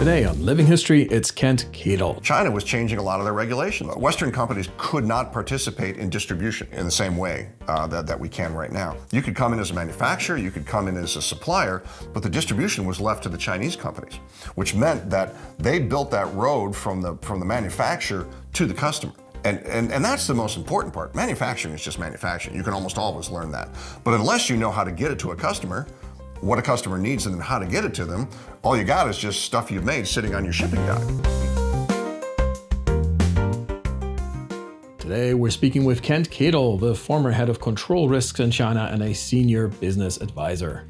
Today on Living History, it's Kent Kedl. China was changing a lot of their regulation. Western companies could not participate in distribution in the same way that we can right now. You could come in as a manufacturer, you could come in as a supplier, but the distribution was left to the Chinese companies, which meant that they built that road from the manufacturer to the customer. And that's the most important part. Manufacturing is just manufacturing. You can almost always learn that. But unless you know how to get it to a customer, what a customer needs and then how to get it to them, all you got is just stuff you've made sitting on your shipping dock. Today we're speaking with Kent Kedl, the former head of control risks in China and a senior business advisor.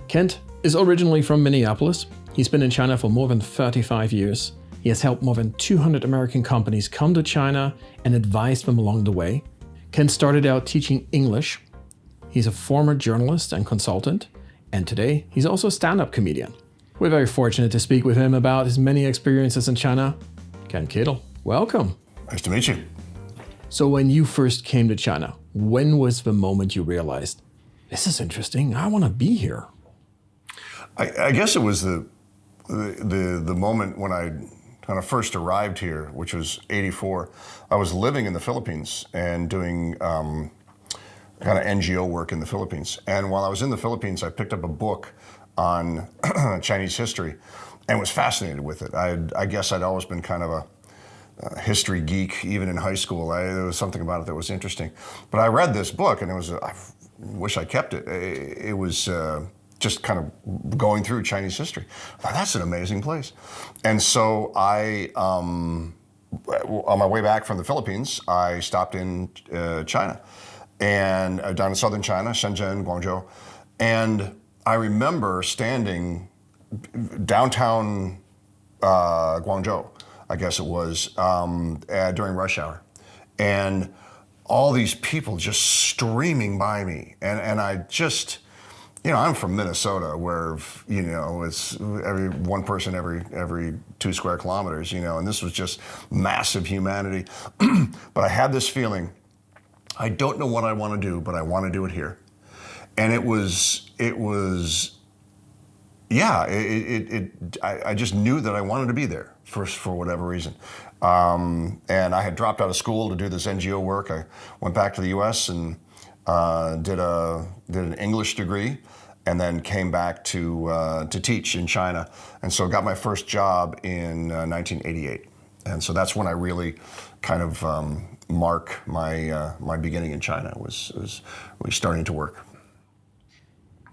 Kent is originally from Minneapolis. He's been in China for more than 35 years. He has helped more than 200 American companies come to China and advised them along the way. Kent started out teaching English. He's a former journalist and consultant. And today, he's also a stand-up comedian. We're very fortunate to speak with him about his many experiences in China. Kent Kedl, welcome. Nice to meet you. So when you first came to China, when was the moment you realized, this is interesting, I want to be here? I guess it was the moment when I kind of first arrived here, which was '84. I was living in the Philippines and doing kind of NGO work in the Philippines. And while I was in the Philippines, I picked up a book on Chinese history and was fascinated with it. I guess I'd always been kind of a history geek, even in high school. There was something about it that was interesting. But I read this book and I wish I kept it. It was just kind of going through Chinese history. I thought, that's an amazing place. And so on my way back from the Philippines, I stopped in China. And down in southern China, Shenzhen, Guangzhou. And I remember standing downtown Guangzhou, I guess it was, during rush hour. And all these people just streaming by me. And I just, I'm from Minnesota where, it's one person every 2 square kilometers, and this was just massive humanity. But I had this feeling, I don't know what I want to do, but I want to do it here. And I just knew that I wanted to be there for whatever reason. And I had dropped out of school to do this NGO work. I went back to the US and did an English degree and then came back to teach in China. And so got my first job in 1988. And so that's when I really kind of mark my beginning in China, was really starting to work.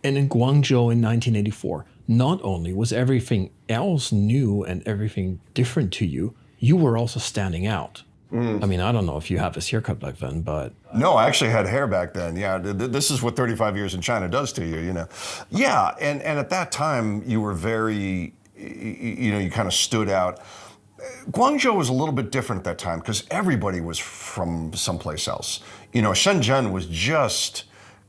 And in Guangzhou in 1984, not only was everything else new and everything different to you, you were also standing out. I mean, I don't know if you have this haircut back then, but... No, I actually had hair back then, yeah. This is what 35 years in China does to you, Yeah, and at that time, you were very, you kind of stood out. Guangzhou was a little bit different at that time because everybody was from someplace else. Shenzhen was just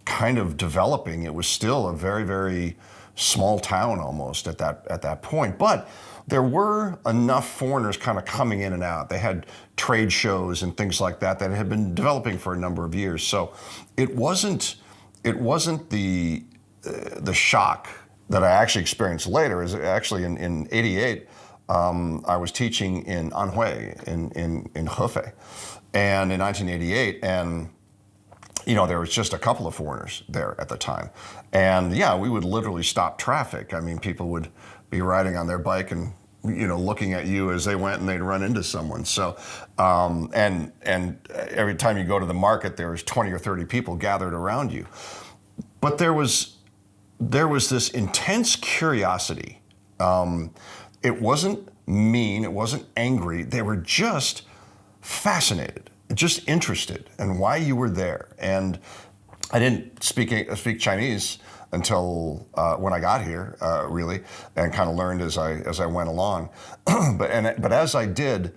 kind of developing. It was still a very, very small town almost at that point. But there were enough foreigners kind of coming in and out. They had trade shows and things like that had been developing for a number of years. So it wasn't the shock that I actually experienced later. Is actually in '88. I was teaching in Anhui, in Hefei, and in 1988, and there was just a couple of foreigners there at the time. And yeah, we would literally stop traffic. I mean, people would be riding on their bike and, looking at you as they went and they'd run into someone. So, and every time you go to the market, there was 20 or 30 people gathered around you. But there was this intense curiosity. It wasn't mean, it wasn't angry. They were just fascinated, just interested in why you were there. And I didn't speak Chinese until when I got here, really, and kind of learned as I went along. But as I did,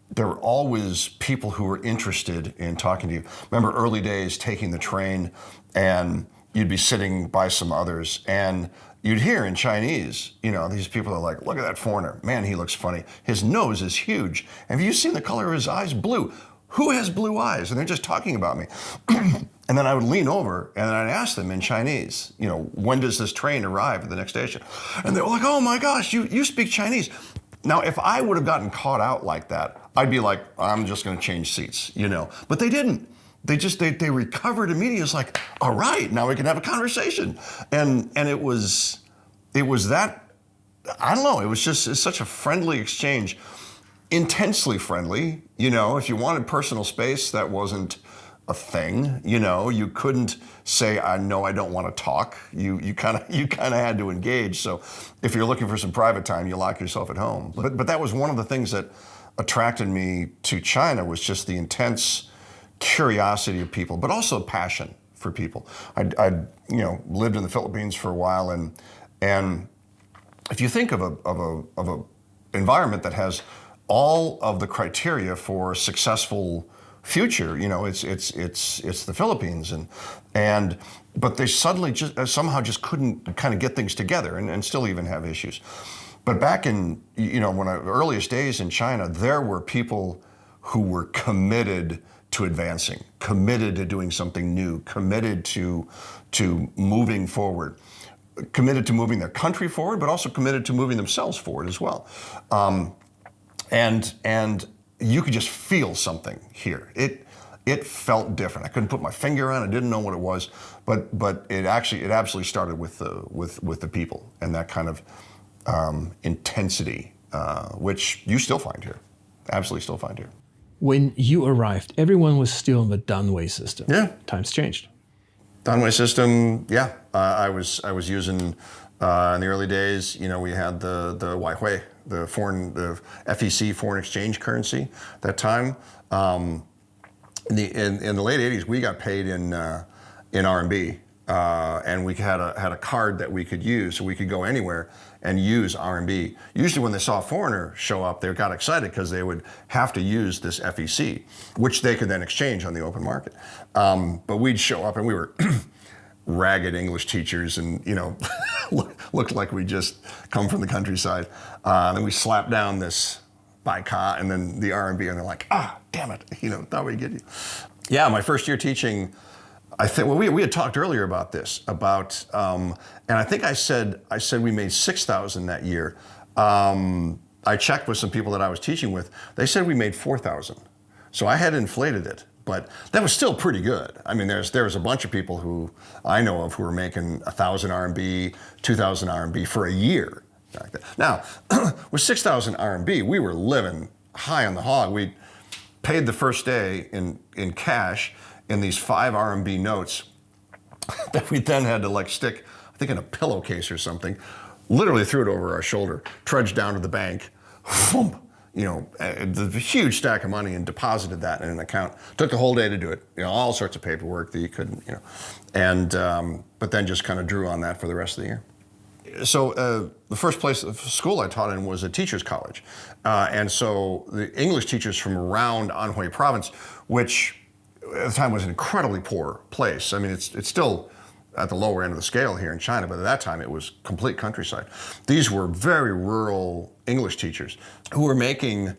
there were always people who were interested in talking to you. Remember early days taking the train, and you'd be sitting by some others, and you'd hear in Chinese, these people are like, look at that foreigner. Man, he looks funny. His nose is huge. Have you seen the color of his eyes? Blue. who has blue eyes? And they're just talking about me. And then I would lean over and then I'd ask them in Chinese, when does this train arrive at the next station? And they were like, oh my gosh, you speak Chinese. Now, if I would have gotten caught out like that, I'd be like, I'm just going to change seats, But they didn't. They recovered immediately. It's like, all right, now we can have a conversation. And it was that, I don't know, it's such a friendly exchange, intensely friendly. If you wanted personal space, that wasn't a thing. You couldn't say, I don't want to talk. You kind of had to engage. So if you're looking for some private time, you lock yourself at home. But that was one of the things that attracted me to China, was just the intense curiosity of people, but also passion for people. I lived in the Philippines for a while, and if you think of a environment that has all of the criteria for a successful future, it's the Philippines, but they suddenly somehow just couldn't kind of get things together, and still even have issues. But back in earliest days in China, there were people who were committed to advancing, committed to doing something new, committed to moving forward, committed to moving their country forward, but also committed to moving themselves forward as well. And you could just feel something here. It felt different. I couldn't put my finger on it. I didn't know what it was, but it absolutely started with the people and that kind of intensity, which you still find here, absolutely still find here. When you arrived, everyone was still in the Danwei system. Yeah. Times changed. Danwei system, yeah. I was using in the early days. We had the Waihui, the FEC foreign exchange currency. At that time, in the late '80s, we got paid in RMB, and we had a card that we could use, so we could go anywhere and use RMB. Usually when they saw a foreigner show up, they got excited because they would have to use this FEC, which they could then exchange on the open market. But we'd show up and we were ragged English teachers and, looked like we just come from the countryside. And we slapped down this baika and then the RMB, and they're like, damn it, thought we'd get you. Yeah, my first year teaching, I think, well, we had talked earlier about this, and I think I said we made 6,000 that year. I checked with some people that I was teaching with. They said we made 4,000. So I had inflated it, but that was still pretty good. I mean, there was a bunch of people who I know of who were making 1,000 RMB, 2,000 RMB for a year. Now, with 6,000 RMB, we were living high on the hog. We paid the first day in cash in these 5 RMB notes that we then had to stick, I think, in a pillowcase or something, literally threw it over our shoulder, trudged down to the bank, thump, the huge stack of money, and deposited that in an account. Took the whole day to do it, all sorts of paperwork that you couldn't, and but then just kind of drew on that for the rest of the year. So the first place of school I taught in was a teacher's college, and so the English teachers from around Anhui province, which at the time was an incredibly poor place. I mean, it's still at the lower end of the scale here in China, but at that time it was complete countryside. These were very rural English teachers who were making,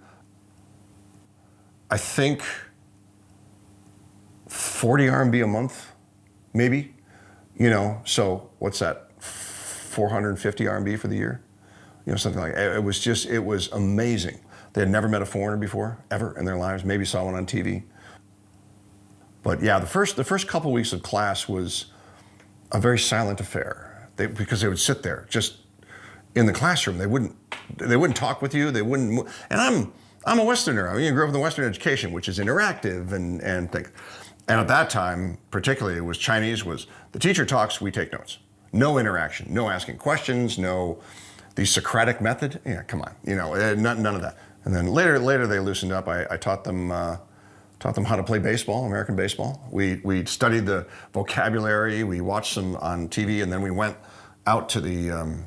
I think, 40 RMB a month, maybe. So what's that? 450 RMB for the year? Something like that. It was amazing. They had never met a foreigner before, ever in their lives, maybe saw one on TV. But yeah, the first couple weeks of class was a very silent affair. Because they would sit there just in the classroom. They wouldn't talk with you. They wouldn't move. And I'm a Westerner. I grew up in the Western education, which is interactive and things. And at that time, particularly, it was Chinese. Was the teacher talks, we take notes. No interaction, no asking questions, no the Socratic method. Yeah, come on, none of that. And then later they loosened up. I taught them how to play baseball, American baseball. We studied the vocabulary. We watched them on TV, and then we went out to the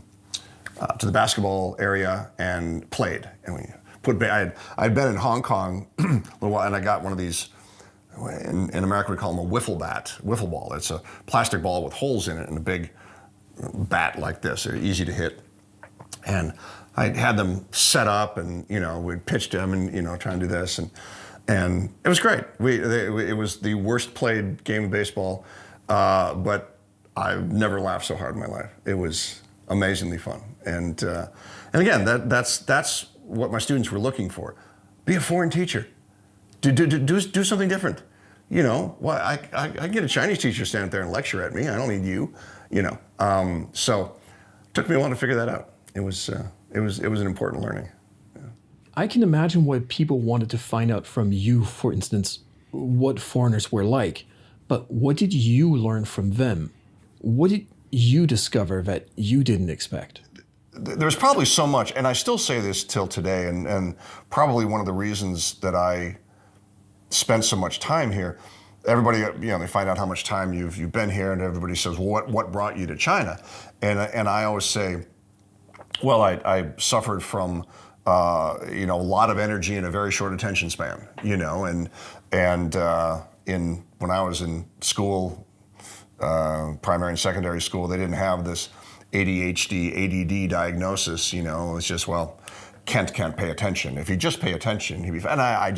basketball area and played. And we I'd been in Hong Kong a little while, and I got one of these. In America, we call them a wiffle ball. It's a plastic ball with holes in it and a big bat like this. They're easy to hit. And I had them set up, and we'd pitch them and try and do this. And it was great. It was the worst played game of baseball, but I've never laughed so hard in my life. It was amazingly fun. And again, that's what my students were looking for. Be a foreign teacher. Do something different. You know, well, I get a Chinese teacher standing there and lecture at me. I don't need you. You know, so it took me a while to figure that out. It was an important learning. I can imagine why people wanted to find out from you, for instance, what foreigners were like. But what did you learn from them? What did you discover that you didn't expect? There's probably so much, and I still say this till today, and probably one of the reasons that I spent so much time here. Everybody, you know, they find out how much time you've been here, and everybody says, well, what brought you to China? And I always say, well, I suffered from you know, a lot of energy in a very short attention span, you know, and when I was in school, primary and secondary school, they didn't have this ADHD, ADD diagnosis, you know. It's just, well, Kent can't pay attention. If he just pay attention, he'd be fine. And I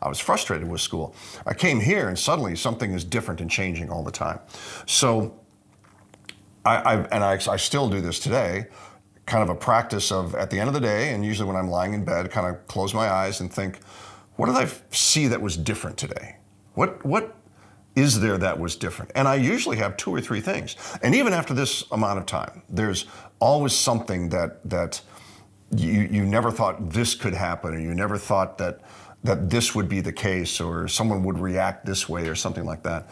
was frustrated with school. I came here and suddenly something is different and changing all the time. So I still do this today, kind of a practice of, at the end of the day, and usually when I'm lying in bed, kind of close my eyes and think, what did I see that was different today? What is there that was different? And I usually have 2 or 3 things. And even after this amount of time, there's always something that you never thought this could happen, or you never thought that this would be the case, or someone would react this way, or something like that.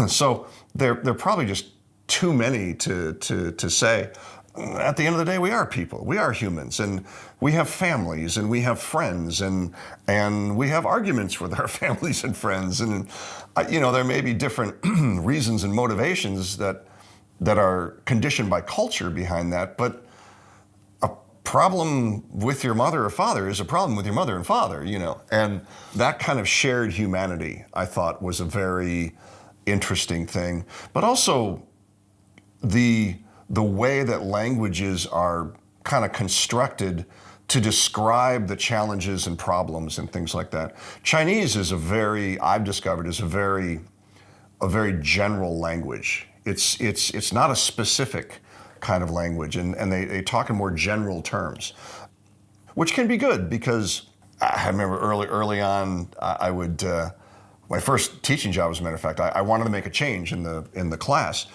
So they're probably just too many to say. At the end of the day, we are people. We are humans, and we have families, and we have friends, and we have arguments with our families and friends. And you know, there may be different reasons and motivations that are conditioned by culture behind that, but a problem with your mother or father is a problem with your mother and father, you know. And that kind of shared humanity, I thought, was a very interesting thing. But also the way that languages are kind of constructed to describe the challenges and problems and things like that. Chinese is I've discovered, is a very general language. It's not a specific kind of language, and they talk in more general terms, which can be good, because I remember early on, I would, my first teaching job, as a matter of fact, I wanted to make a change in the class.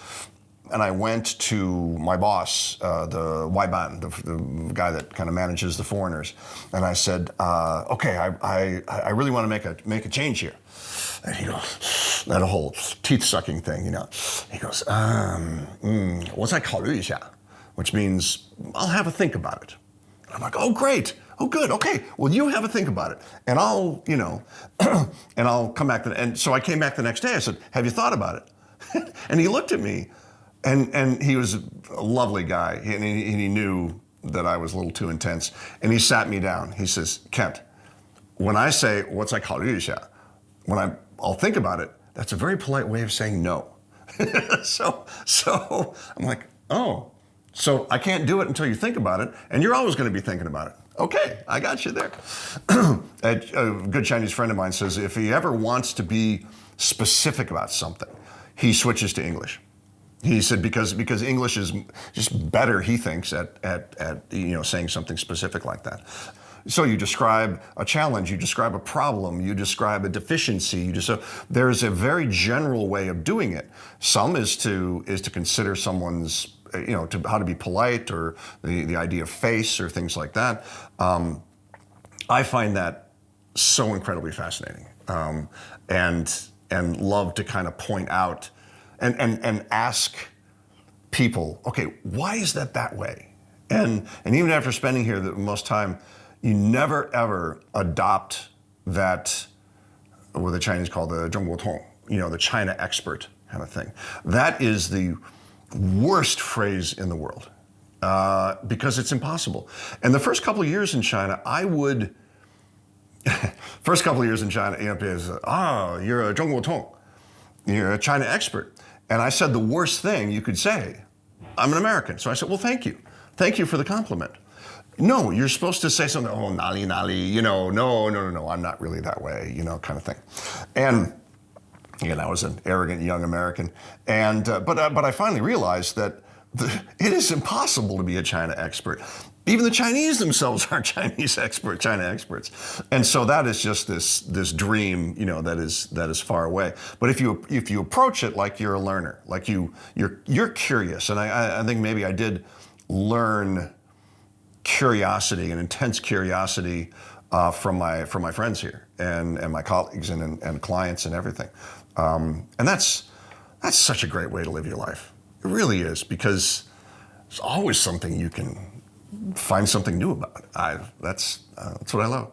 And I went to my boss, the Waiban, the guy that kind of manages the foreigners, and I said, "Okay, I really want to make a change here." And he goes, that whole teeth-sucking thing, you know. He goes, 我再考虑一下, which means I'll have a think about it. And I'm like, oh, great. Oh, good. Okay. Well, you have a think about it, and I'll, you know, and I'll come back. And so I came back the next day. I said, "Have you thought about it?" And he looked at me. And he was a lovely guy, and he knew that I was a little too intense. And he sat me down. He says, "Kent, when I say 我再考虑一下, when I'll think about it, that's a very polite way of saying no." So I'm like, oh, so I can't do it until you think about it, and you're always going to be thinking about it. Okay, I got you there. A good Chinese friend of mine says if he ever wants to be specific about something, he switches to English. He said because English is just better, he thinks, at you know, saying something specific like that. So you describe a challenge, you describe a problem, you describe a deficiency. There's a very general way of doing it. Some is to consider someone's, you know, how to be polite, or the idea of face, or things like that. I find that so incredibly fascinating, and love to kind of point out and ask people, okay, why is that way? And even after spending here the most time, you never ever adopt that, what the Chinese call the 中国通, you know, the China expert kind of thing. That is the worst phrase in the world, because it's impossible. And the first couple of years in China, you know, is, you're a 中国通, you're a China expert. And I said the worst thing you could say, I'm an American. So I said, well, thank you. Thank you for the compliment. No, you're supposed to say something, oh, nali, nali, no, I'm not really that way, kind of thing. And again, I was an arrogant young American. And, but I finally realized that it is impossible to be a China expert. Even the Chinese themselves aren't China experts. And so that is just this dream, that is far away. But if you approach it like you're a learner, like you're curious, and I think maybe I did learn curiosity, an intense curiosity from my friends here and my colleagues and clients and everything. And that's such a great way to live your life. It really is, because there's always something you can find something new about. That's what I love.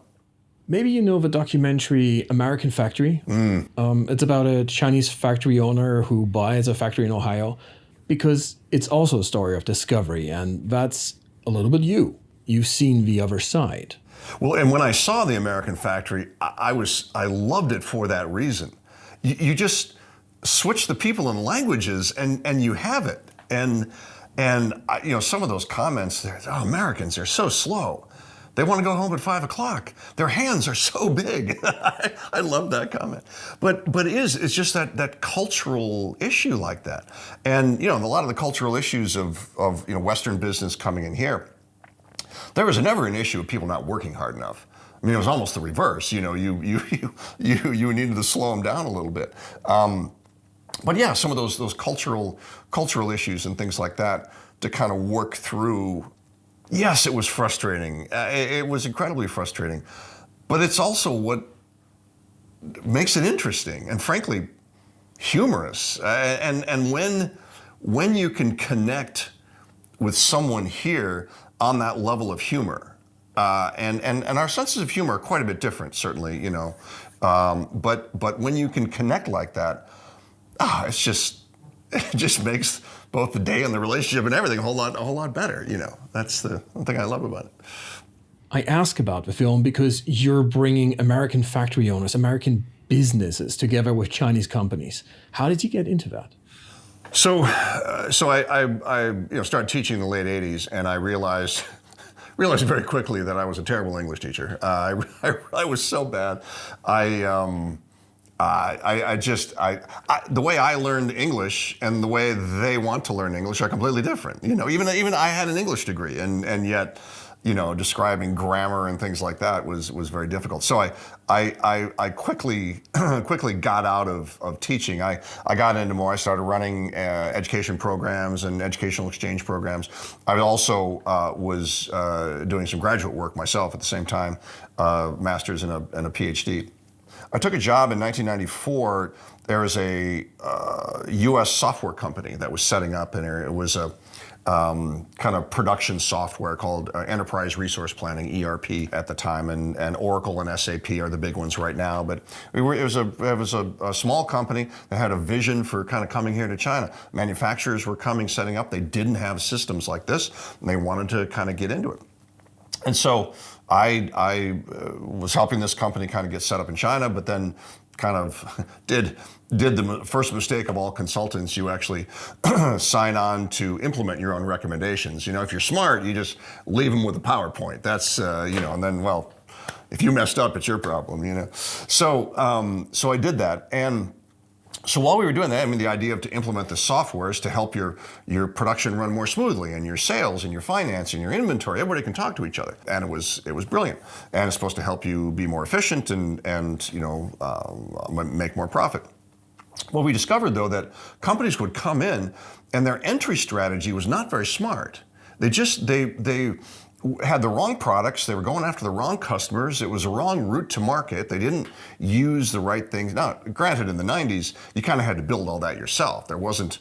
Maybe you know the documentary American Factory. It's about a Chinese factory owner who buys a factory in Ohio, because it's also a story of discovery, and that's a little bit you. You've seen the other side. Well, and when I saw the American Factory, I loved it for that reason. You just switch the people and languages, and you have it. And some of those comments there, oh, Americans, they're so slow. They want to go home at 5 o'clock. Their hands are so big. I love that comment. But it's just that cultural issue like that. And a lot of the cultural issues of Western business coming in here, there was never an issue of people not working hard enough. I mean, it was almost the reverse. You needed to slow them down a little bit. But yeah, some of those cultural issues and things like that to kind of work through. Yes, it was frustrating. It was incredibly frustrating, but it's also what makes it interesting and, frankly, humorous. And when you can connect with someone here on that level of humor, and our senses of humor are quite a bit different, certainly, but when you can connect like that, it just makes both the day and the relationship and everything a whole lot better. That's the one thing I love about it. I ask about the film because you're bringing American factory owners, American businesses together with Chinese companies. How did you get into that? So I started teaching in the late 80s, and I realized very quickly that I was a terrible English teacher. I was so bad. The way I learned English and the way they want to learn English are completely different. Even I had an English degree, and yet, describing grammar and things like that was very difficult. So I quickly got out of teaching. I got into more. I started running education programs and educational exchange programs. I also was doing some graduate work myself at the same time, master's and a PhD. I took a job in 1994. There was a U.S. software company that was setting up, and it was a kind of production software called Enterprise Resource Planning, ERP, at the time, and Oracle and SAP are the big ones right now. But it was a small company that had a vision for kind of coming here to China. Manufacturers were coming, setting up. They didn't have systems like this, and they wanted to kind of get into it. And so I was helping this company kind of get set up in China, but then kind of did the first mistake of all consultants. You actually sign on to implement your own recommendations. If you're smart, you just leave them with a PowerPoint. That's, and then, well, if you messed up, it's your problem, So I did that. And so while we were doing that, the idea to implement the software is to help your production run more smoothly, and your sales and your finance and your inventory. Everybody can talk to each other, and it was brilliant. And it's supposed to help you be more efficient and make more profit. Well, we discovered though that companies would come in, and their entry strategy was not very smart. They had the wrong products. They were going after the wrong customers. It was a wrong route to market. They didn't use the right things. Now, granted, in the 90s, you kind of had to build all that yourself. There wasn't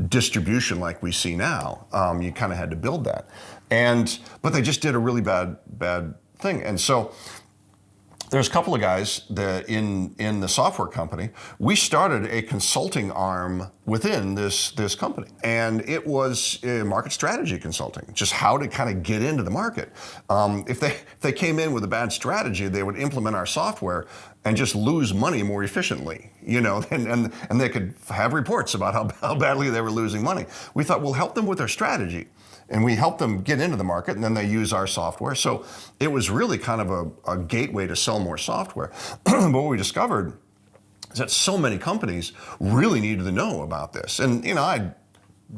distribution like we see now. You kind of had to build that. But they just did a really bad thing. And so there's a couple of guys that in the software company. We started a consulting arm within this company, and it was market strategy consulting, just how to kind of get into the market. If they came in with a bad strategy, they would implement our software and just lose money more efficiently, and they could have reports about how badly they were losing money. We thought, we'll help them with their strategy, And we help them get into the market, and then they use our software. So it was really kind of a gateway to sell more software. But what we discovered is that so many companies really needed to know about this. And I'd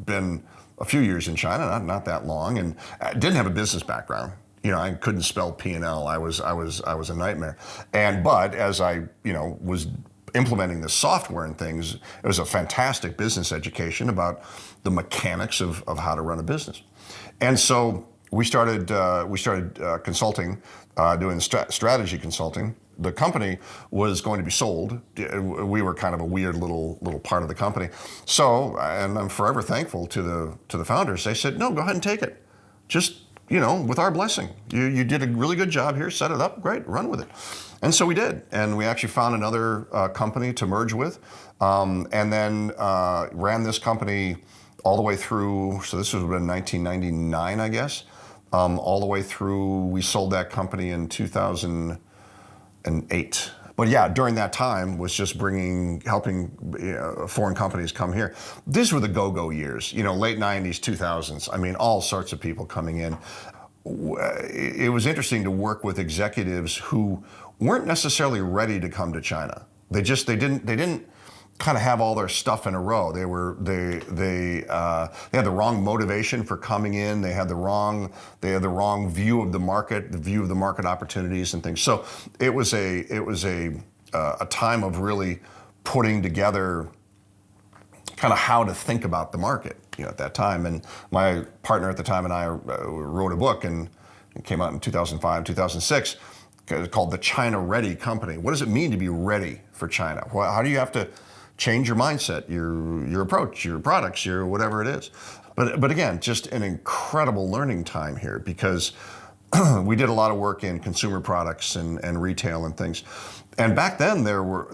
been a few years in China, not that long, and I didn't have a business background. I couldn't spell P&L. I was a nightmare. But as I was implementing the software and things, it was a fantastic business education about the mechanics of how to run a business. And so we started consulting, doing strategy consulting. The company was going to be sold. We were kind of a weird little part of the company. So, and I'm forever thankful to the founders. They said, no, go ahead and take it. Just, with our blessing. You did a really good job here, set it up, great, run with it. And so we did. And we actually found another company to merge with, and then ran this company all the way through, so this was in 1999, I guess, all the way through, we sold that company in 2008. But yeah, during that time was just helping foreign companies come here. These were the go-go years, late 90s, 2000s. I mean, all sorts of people coming in. It was interesting to work with executives who weren't necessarily ready to come to China. They didn't kind of have all their stuff in a row. They had the wrong motivation for coming in. They had the wrong view of the market opportunities and things. So it was a time of really putting together kind of how to think about the market, at that time. And my partner at the time and I wrote a book, and it came out in 2005, 2006, called The China Ready Company. What does it mean to be ready for China? How do you have to change your mindset, your approach, your products, your whatever it is? But again, just an incredible learning time here, because we did a lot of work in consumer products and retail and things. And back then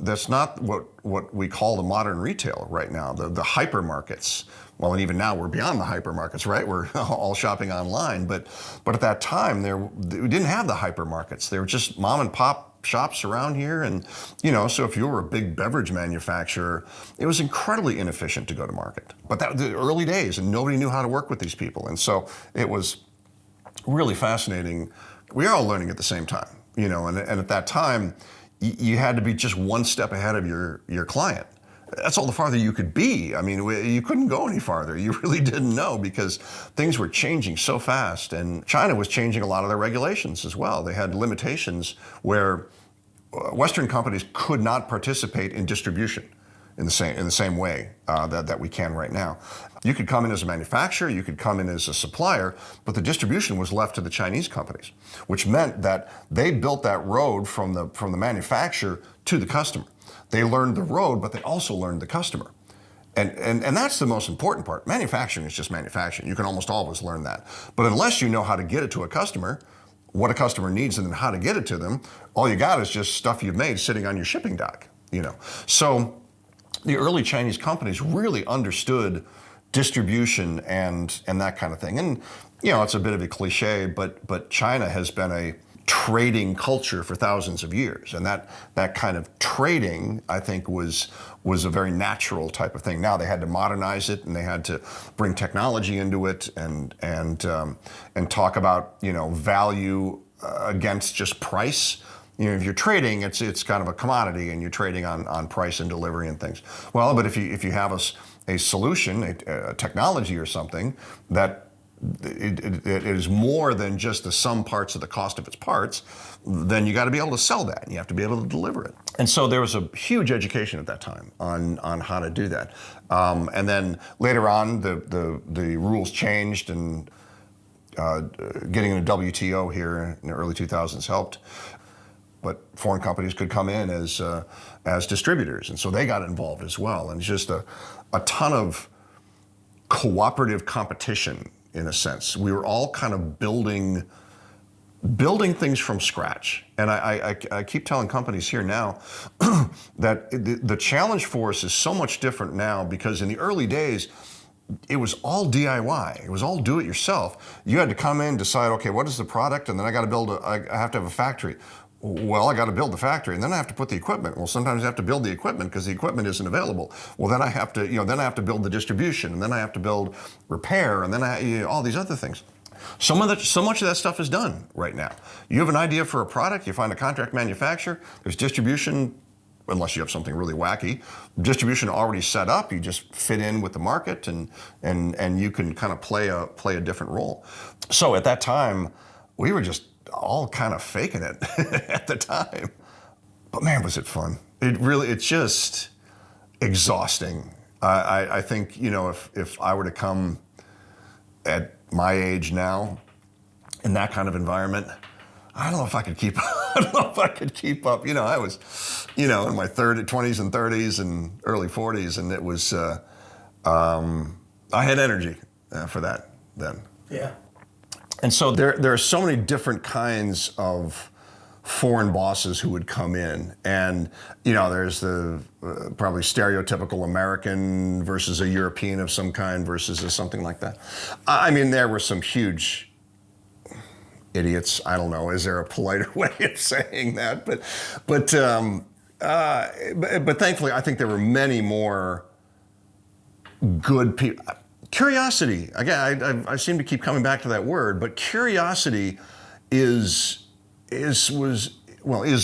that's not what we call the modern retail right now, the hypermarkets. Well, and even now we're beyond the hypermarkets, right? We're all shopping online. But at that time, we didn't have the hypermarkets. They were just mom and pop shops around here. And, so if you were a big beverage manufacturer, it was incredibly inefficient to go to market. But that the early days, and nobody knew how to work with these people. And so it was really fascinating. We are all learning at the same time, and at that time, you had to be just one step ahead of your client. That's all the farther you could be. I mean, you couldn't go any farther. You really didn't know, because things were changing so fast. And China was changing a lot of their regulations as well. They had limitations where Western companies could not participate in distribution in the same way that we can right now. You could come in as a manufacturer, you could come in as a supplier, but the distribution was left to the Chinese companies, which meant that they built that road from the manufacturer to the customer. They learned the road, but they also learned the customer. And that's the most important part. Manufacturing is just manufacturing. You can almost always learn that. But unless you know how to get it to a customer, what a customer needs and then how to get it to them, all you got is just stuff you've made sitting on your shipping dock, So the early Chinese companies really understood distribution and that kind of thing. And, it's a bit of a cliche, but China has been a trading culture for thousands of years. And that kind of trading, I think, was a very natural type of thing. Now they had to modernize it, and they had to bring technology into it and talk about, value against just price. If you're trading, it's kind of a commodity, and you're trading on price and delivery and things. Well, but if you have a solution, a technology or something that it is more than just the sum parts of the cost of its parts, then you got to be able to sell that, and you have to be able to deliver it. And so there was a huge education at that time on how to do that. And then later on, the rules changed, and getting into WTO here in the early 2000s helped. But foreign companies could come in as distributors, and so they got involved as well. And just a ton of cooperative competition, in a sense. We were all kind of building things from scratch. And I keep telling companies here now that the challenge for us is so much different now, because in the early days, it was all DIY. It was all do it yourself. You had to come in, decide, okay, what is the product? And then I have to have a factory. Well, I got to build the factory, and then I have to put the equipment. Well, sometimes I have to build the equipment because the equipment isn't available. Well, then I have to, then I have to build the distribution, and then I have to build repair, and then all these other things. So much of that stuff is done right now. You have an idea for a product, you find a contract manufacturer, there's distribution, unless you have something really wacky, distribution already set up, you just fit in with the market, and you can kind of play a different role. So at that time, we were just all kind of faking it at the time. But man, was it fun. It's just exhausting. I think, if I were to come at my age now in that kind of environment, I don't know if I could keep up. I was, in my 20s and 30s and early 40s, and it was, I had energy for that then. Yeah. And so there are so many different kinds of foreign bosses who would come in, and there's the probably stereotypical American versus a European of some kind versus something like that. I mean, there were some huge idiots. I don't know. Is there a politer way of saying that? But thankfully, I think there were many more good people. Curiosity, again, I seem to keep coming back to that word, but curiosity is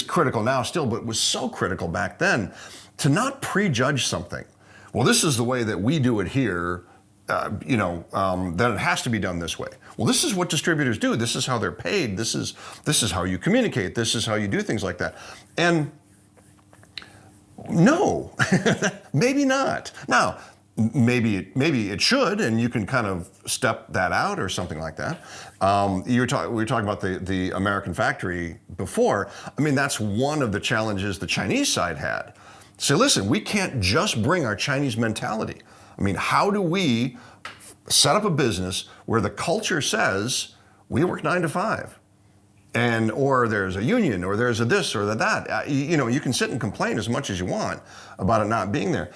critical now still, but was so critical back then to not prejudge something. Well, this is the way that we do it here, then it has to be done this way. Well, this is what distributors do. This is how they're paid. This is how you communicate. This is how you do things like that. And no, maybe not. Now, maybe it should, and you can kind of step that out or something like that. We were talking about the American factory before. I mean, that's one of the challenges the Chinese side had. So listen, we can't just bring our Chinese mentality. I mean, how do we set up a business where the culture says we work 9 to 5? Or there's a union, or there's a this or that. You can sit and complain as much as you want about it not being there.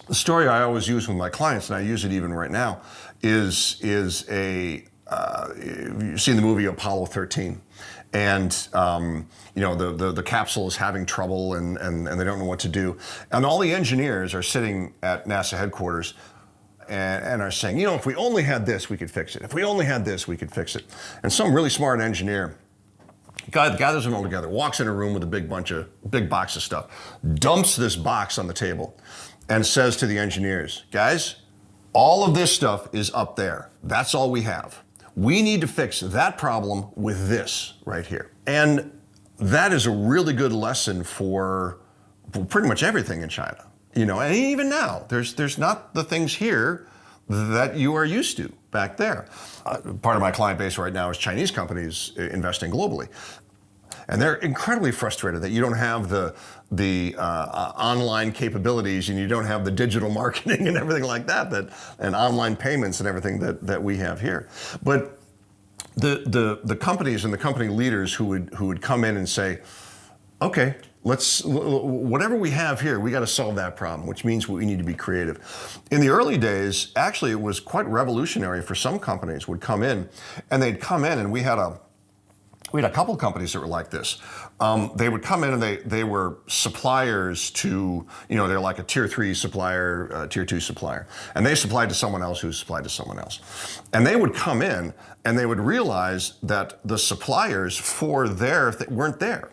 The story I always use with my clients, and I use it even right now, is you've seen the movie Apollo 13, and the capsule is having trouble, and they don't know what to do, and all the engineers are sitting at NASA headquarters and are saying, if we only had this, we could fix it. If we only had this, we could fix it. And some really smart engineer gathers them all together, walks in a room with a big box of stuff, dumps this box on the table, and says to the engineers, guys, all of this stuff is up there. That's all we have. We need to fix that problem with this right here. And that is a really good lesson for pretty much everything in China. And even now, there's not the things here that you are used to back there. Part of my client base right now is Chinese companies investing globally. And they're incredibly frustrated that you don't have the online capabilities, and you don't have the digital marketing and everything like that, and online payments and everything that we have here. But the companies and the company leaders who would come in and say, okay, whatever we have here, we got to solve that problem, which means we need to be creative. In the early days, actually, it was quite revolutionary for some companies would come in, and they'd come in, and we had a couple companies that were like this. They would come in, and they were suppliers to, they're like a tier 3 supplier, tier 2 supplier. And they supplied to someone else who supplied to someone else. And they would come in, and they would realize that the suppliers for weren't there.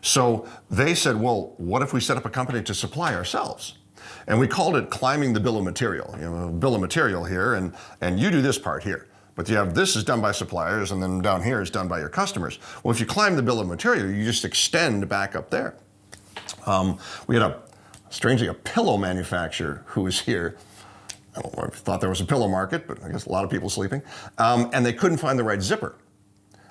So they said, well, what if we set up a company to supply ourselves? And we called it climbing the bill of material. Bill of material here, and you do this part here. But you have this is done by suppliers, and then down here is done by your customers. Well, if you climb the bill of material, you just extend back up there. We had strangely, a pillow manufacturer who was here. I don't know if you thought there was a pillow market, but I guess a lot of people sleeping. And they couldn't find the right zipper.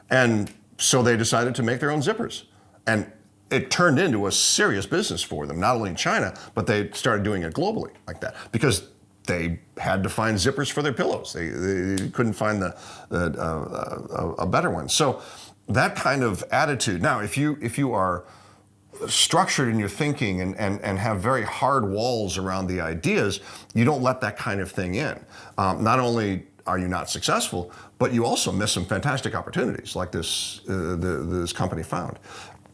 And so they decided to make their own zippers. And it turned into a serious business for them, not only in China, but they started doing it globally like that, because they had to find zippers for their pillows. They couldn't find a better one. So that kind of attitude. Now, if you are structured in your thinking and have very hard walls around the ideas, you don't let that kind of thing in. Not only are you not successful, but you also miss some fantastic opportunities like this company found.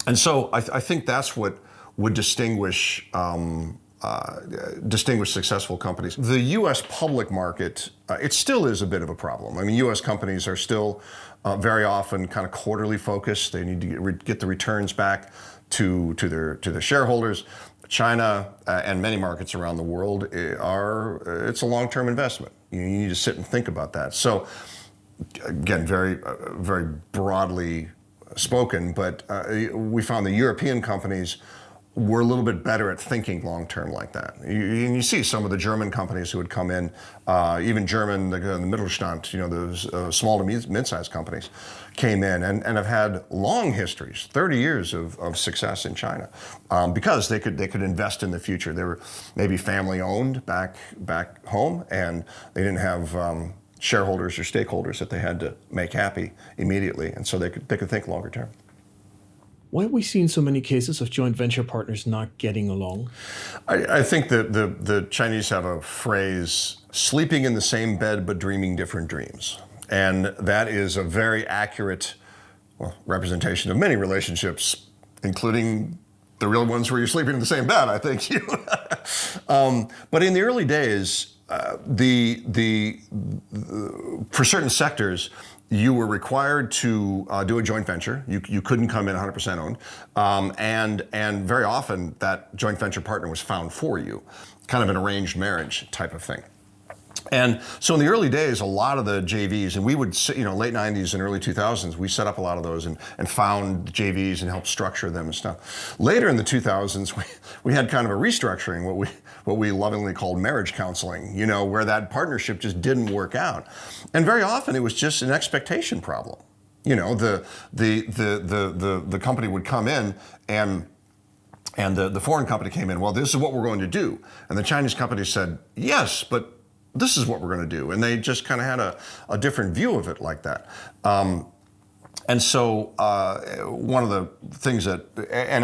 And so I think that's what would distinguish successful companies. The U.S. public market, it still is a bit of a problem. I mean, U.S. companies are still very often kind of quarterly focused. They need to get the returns back to their shareholders. China and many markets around the world it's a long-term investment. You need to sit and think about that. So again, very broadly spoken, but we found the European companies were a little bit better at thinking long-term like that. And you see some of the German companies who would come in, even German, the Mittelstand, those small to mid-sized companies came in and have had long histories, 30 years of success in China, because they could invest in the future. They were maybe family-owned back home, and they didn't have shareholders or stakeholders that they had to make happy immediately, and so they could think longer term. Why have we seen so many cases of joint venture partners not getting along? I think that the Chinese have a phrase, sleeping in the same bed but dreaming different dreams. And that is a very accurate representation of many relationships, including the real ones where you're sleeping in the same bed, I think. But in the early days, for certain sectors, you were required to do a joint venture. You couldn't come in 100% owned. And very often that joint venture partner was found for you, kind of an arranged marriage type of thing. And so in the early days, a lot of the JVs, and we would, late 90s and early 2000s, we set up a lot of those and found JVs and helped structure them and stuff. Later in the 2000s, we had kind of a restructuring, what we lovingly called marriage counseling, where that partnership just didn't work out. And very often it was just an expectation problem. The company would come in and the foreign company came in, well, this is what we're going to do. And the Chinese company said, yes, but this is what we're going to do. And they just kind of had a different view of it like that. And so one of the things and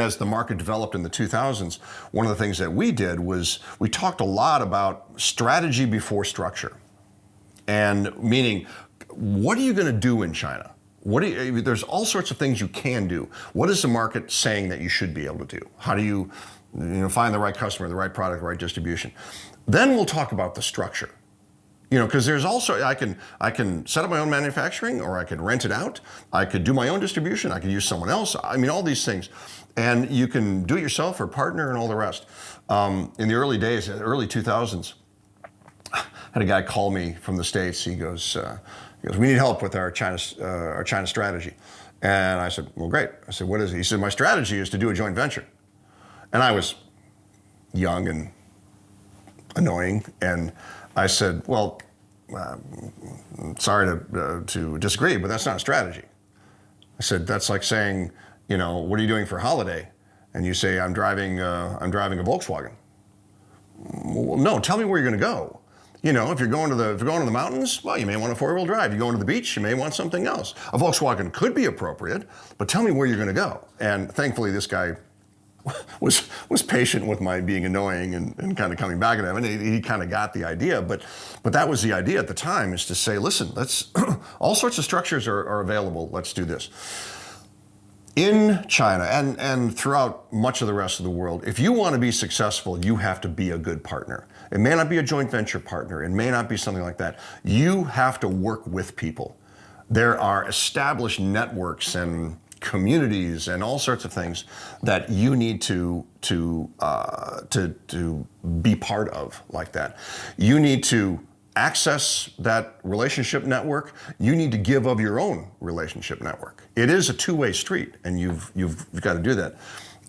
as the market developed in the 2000s, one of the things that we did was we talked a lot about strategy before structure. And meaning, what are you going to do in China? There's all sorts of things you can do. What is the market saying that you should be able to do? How do you find the right customer, the right product, the right distribution? Then we'll talk about the structure. Because there's also, I can set up my own manufacturing, or I could rent it out. I could do my own distribution. I could use someone else. I mean, all these things. And you can do it yourself or partner and all the rest. In the early days, early 2000s, I had a guy call me from the States. He goes, we need help with our China strategy. And I said, well, great. I said, what is it? He said, my strategy is to do a joint venture. And I was young and annoying, and I said, well, sorry to disagree, but that's not a strategy. I said, that's like saying, what are you doing for a holiday? And you say, I'm driving a Volkswagen. Well, no, tell me where you're going to go. If you're going to the mountains, well, you may want a four-wheel drive. You're going to the beach, you may want something else. A Volkswagen could be appropriate, but tell me where you're going to go. And thankfully, this guy was patient with my being annoying and kind of coming back at him, and he kind of got the idea. But that was the idea at the time, is to say, listen, let's all sorts of structures are available. Let's do this. In China and throughout much of the rest of the world, if you want to be successful, you have to be a good partner. It may not be a joint venture partner. It may not be something like that. You have to work with people. There are established networks and communities and all sorts of things that you need to be part of like that. You need to access that relationship network. You need to give of your own relationship network. It is a two-way street, and you've got to do that.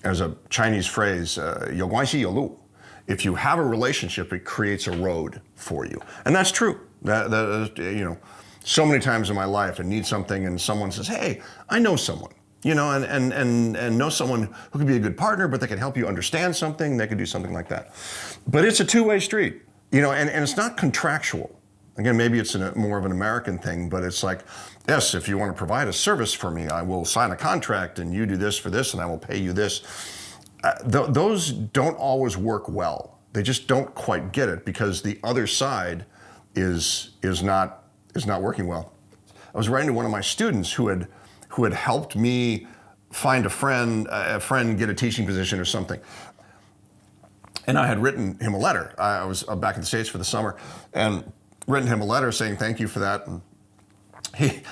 There's a Chinese phrase, 有关系有路. If you have a relationship, it creates a road for you, and that's true. So many times in my life, I need something, and someone says, "Hey, I know someone." And know someone who could be a good partner, but they can help you understand something. They could do something like that. But it's a two-way street, and it's not contractual. Again, maybe it's more of an American thing, but it's like, yes, if you want to provide a service for me, I will sign a contract, and you do this for this, and I will pay you this. Those don't always work well. They just don't quite get it, because the other side is not is not working well. I was writing to one of my students who had helped me find a friend get a teaching position or something. And I had written him a letter. I was back in the States for the summer and written him a letter saying thank you for that. And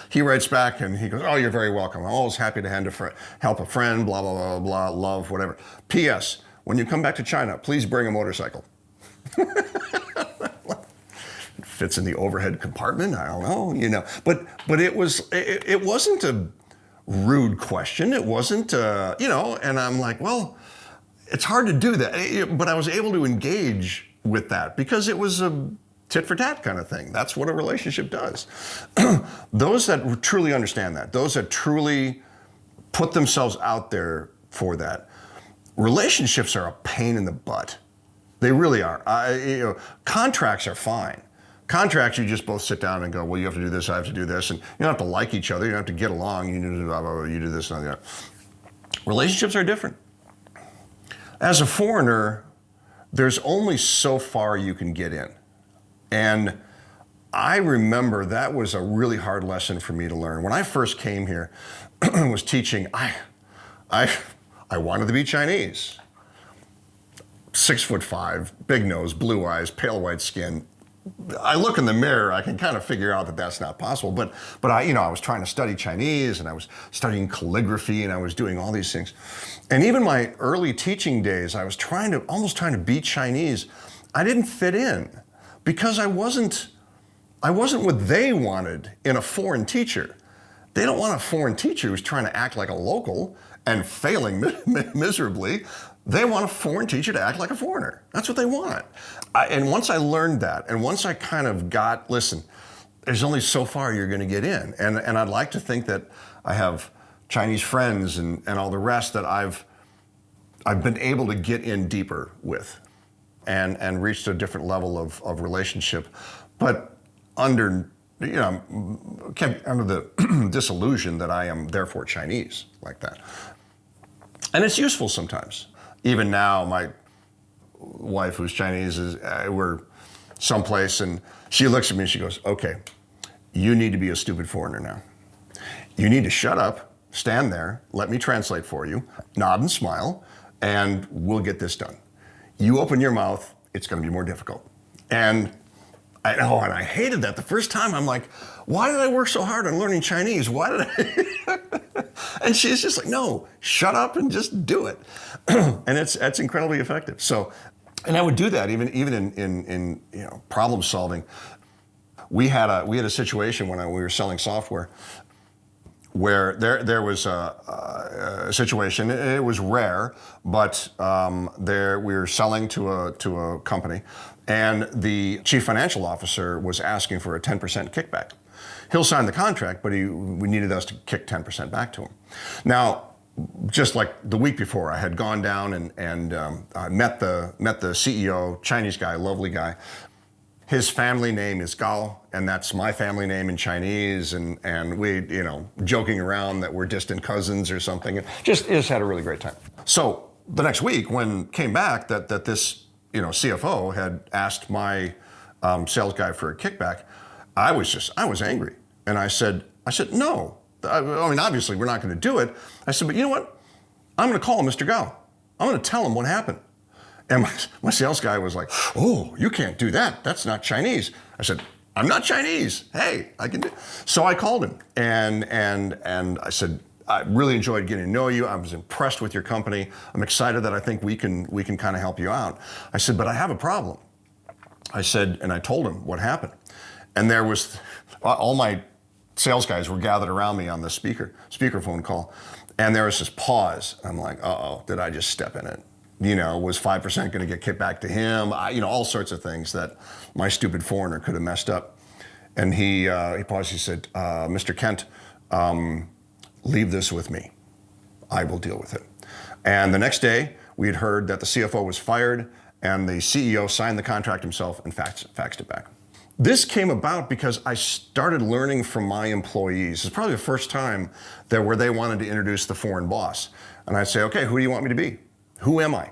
he writes back and he goes, oh, you're very welcome. I'm always happy to help a friend, blah, blah, blah, blah, love, whatever. P.S. When you come back to China, please bring a motorcycle. It fits in the overhead compartment. I don't know, you know. But it wasn't a rude question. It wasn't, you know, and I'm like, well, it's hard to do that. But I was able to engage with that because it was a tit for tat kind of thing. That's what a relationship does. Those that truly understand that, those that truly put themselves out there for that, relationships are a pain in the butt. They really are. You know, contracts are fine. Contracts, you just both sit down and go, well, you have to do this, I have to do this. And you don't have to like each other. You don't have to get along. You do blah, blah, blah, you do this and that. Relationships are different. As a foreigner, there's only so far you can get in. And I remember that was a really hard lesson for me to learn. When I first came here and was teaching, I wanted to be Chinese. 6'5", big nose, blue eyes, pale white skin. I look in the mirror, I can kind of figure out that that's not possible. But I was trying to study Chinese and I was studying calligraphy and I was doing all these things. And even my early teaching days, I was almost trying to be Chinese. I didn't fit in because I wasn't what they wanted in a foreign teacher. They don't want a foreign teacher who's trying to act like a local and failing miserably. They want a foreign teacher to act like a foreigner. That's what they want. And once I learned that, and once I kind of listen, there's only so far you're going to get in. And I'd like to think that I have Chinese friends and all the rest that I've been able to get in deeper with and reached a different level of relationship. But under the disillusion that I am therefore Chinese like that. And it's useful sometimes. Even now, my wife, who's Chinese, we're someplace and she looks at me and she goes, okay, you need to be a stupid foreigner now. You need to shut up, stand there, let me translate for you, nod and smile, and we'll get this done. You open your mouth, it's going to be more difficult. And I know, and I hated that. The first time I'm like, why did I work so hard on learning Chinese? Why did I? And she's just like, no, shut up and just do it. And it's incredibly effective. So, and I would do that even in problem solving. We had a situation when we were selling software where there was a situation. It was rare, but we were selling to a company, and the chief financial officer was asking for a 10% kickback. He'll sign the contract, but we needed us to kick 10% back to him. Now, just like the week before, I had gone down and met the CEO, Chinese guy, lovely guy. His family name is Gao, and that's my family name in Chinese, and we, joking around that we're distant cousins or something. And just had a really great time. So the next week, when came back that this CFO had asked my sales guy for a kickback, I was angry, and I said no. I mean, obviously we're not going to do it. I said, but you know what? I'm going to call Mr. Gao. I'm going to tell him what happened. And my sales guy was like, oh, you can't do that. That's not Chinese. I said, I'm not Chinese. Hey, I can do. So I called him and I said, I really enjoyed getting to know you. I was impressed with your company. I'm excited that I think we can kind of help you out. I said, but I have a problem. I said, and I told him what happened. And there was, all my sales guys were gathered around me on the speakerphone call. And there was this pause. I'm like, uh-oh, did I just step in it? Was 5% going to get kicked back to him? All sorts of things that my stupid foreigner could have messed up. And he paused, he said, Mr. Kent, leave this with me. I will deal with it. And the next day, we had heard that the CFO was fired and the CEO signed the contract himself and faxed it back. This came about because I started learning from my employees. It's probably the first time where they wanted to introduce the foreign boss. And I'd say, okay, who do you want me to be? Who am I?